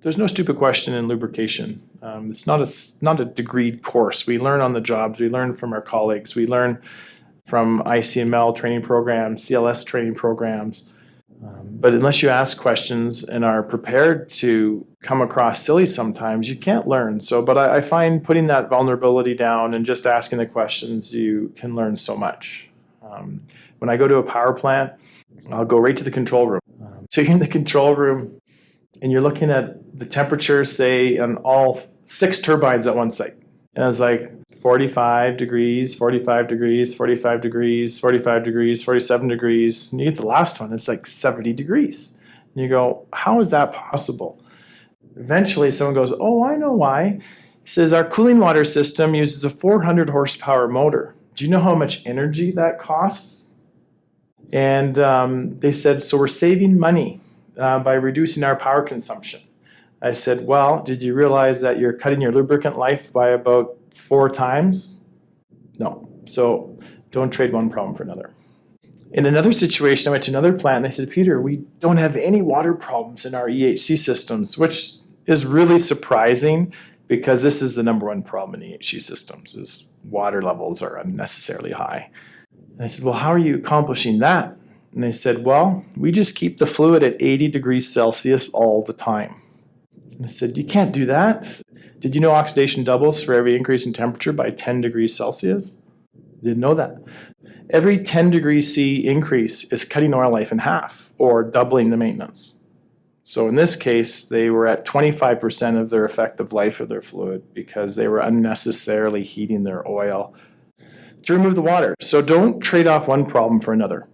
there's no stupid question in lubrication. It's not a degreed course. We learn on the jobs. We learn from our colleagues. We learn from ICML training programs, CLS training programs. But unless you ask questions and are prepared to come across silly sometimes, you can't learn. But I find putting that vulnerability down and just asking the questions, you can learn so much. When I go to a power plant, I'll go right to the control room. So you're in the control room and you're looking at the temperature, say, on all 6 turbines at one site. And it's like 45 degrees, 45 degrees, 45 degrees, 45 degrees, 47 degrees. And you get the last one, it's like 70 degrees. And you go, how is that possible? Eventually someone goes, oh, I know why. He says, our cooling water system uses a 400 horsepower motor. Do you know how much energy that costs? And they said, so we're saving money by reducing our power consumption. I said, well, did you realize that you're cutting your lubricant life by about 4 times? No. So don't trade one problem for another. In another situation, I went to another plant and they said, Peter, we don't have any water problems in our EHC systems, which is really surprising because this is the number one problem in EHC systems is water levels are unnecessarily high. And I said, well, how are you accomplishing that? And they said, well, we just keep the fluid at 80 degrees Celsius all the time. And I said, you can't do that. Did you know oxidation doubles for every increase in temperature by 10 degrees Celsius? Didn't know that. Every 10 degrees C increase is cutting oil life in half or doubling the maintenance. So in this case, they were at 25% of their effective life of their fluid because they were unnecessarily heating their oil to remove the water. So don't trade off one problem for another.